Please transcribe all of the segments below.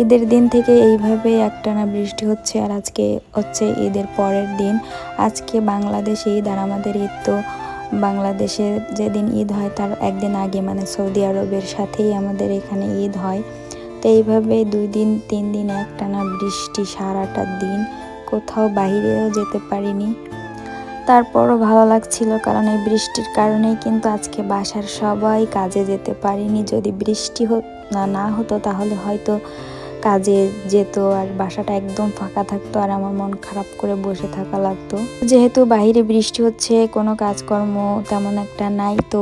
ঈদের দিন থেকে এইভাবে একটানা বৃষ্টি হচ্ছে, আর আজকে হচ্ছে ঈদের পরের দিন। আজকে বাংলাদেশে ঈদ আর আমাদের ঈদ তো বাংলাদেশে যেদিন ঈদ হয় তার একদিন আগে, মানে সৌদি আরবের সাথেই আমাদের এখানে ঈদ হয়। তো এইভাবে 2 দিন 3 দিন একটানা বৃষ্টি, সারাটা দিন কোথাও বাইরেও যেতে পারিনি। তারপরও ভালো লাগছিল, কারণ এই বৃষ্টির কারণেই কিন্তু আজকে বাসার সবাই কাজে যেতে পারিনি। যদি বৃষ্টি না হতো তাহলে হয়তো কাজে যেত আর বাসাটা একদম ফাঁকা থাকতো আর আমার মন খারাপ করে বসে থাকা লাগতো। যেহেতু বাইরে বৃষ্টি হচ্ছে, কোনো কাজকর্ম তেমন একটা নাই, তো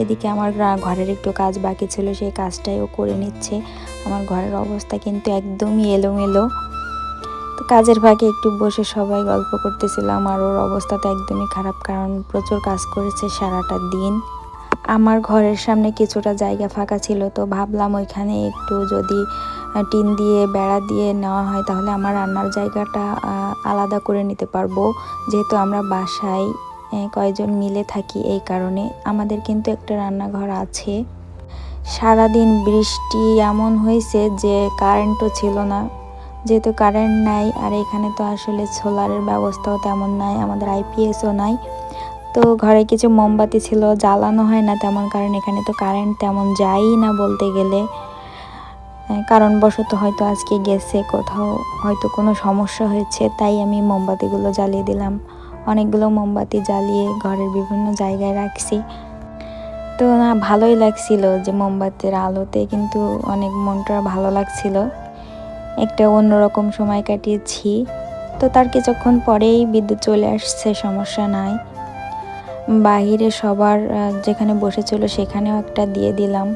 এদিকে আমার ঘরের একটু কাজ বাকি ছিল, সেই কাজটাইও করে নিচ্ছে। আমার ঘরের অবস্থা কিন্তু একদমই এলোমেলো। তো কাজের ফাঁকে একটু বসে সবাই গল্প করতেছিলাম, আর ওর অবস্থা তো একদমই খারাপ, কারণ প্রচুর কাজ করেছে সারাটা দিন। আমার ঘরের সামনে কিছুটা জায়গা ফাঁকা ছিল, তো ভাবলাম ওইখানে একটু যদি টিন দিয়ে বেড়া দিয়ে নেওয়া হয় তাহলে আমার রান্নার জায়গাটা আলাদা করে নিতে পারবো। যেহেতু আমরা বাসায় কয়েকজন মিলে থাকি, এই কারণে আমাদের কিন্তু একটা রান্নাঘর আছে। সারাদিন বৃষ্টি এমন হয়েছে যে কারেন্টও ছিল না। যেহেতু কারেন্ট নাই, আর এখানে তো আসলে সোলারের ব্যবস্থাও তেমন নাই, আমাদের আইপিএসও নাই। তো ঘরে কিছু মোমবাতি ছিল, জ্বালানো হয় না তেমন, কারণ এখানে তো কারেন্ট তেমন যায়ই না বলতে গেলে। কারণবশত হয়তো আজকে গেছে কোথাও, হয়তো কোনো সমস্যা হয়েছে, তাই আমি মোমবাতিগুলো জ্বালিয়ে দিলাম। অনেকগুলো মোমবাতি জ্বালিয়ে ঘরের বিভিন্ন জায়গায় রাখছি। তো না, ভালোই লাগছিল যে মোমবাতির আলোতে কিন্তু অনেক মনটা ভালো লাগছিল। একটা অন্যরকম সময় কাটিয়েছি। তো তার কিছুক্ষণ পরেই বিদ্যুৎ চলে আসছে, সমস্যা নাই। বাহিরে সবার যেখানে বসেছিল সেখানেও একটা দিয়ে দিলাম।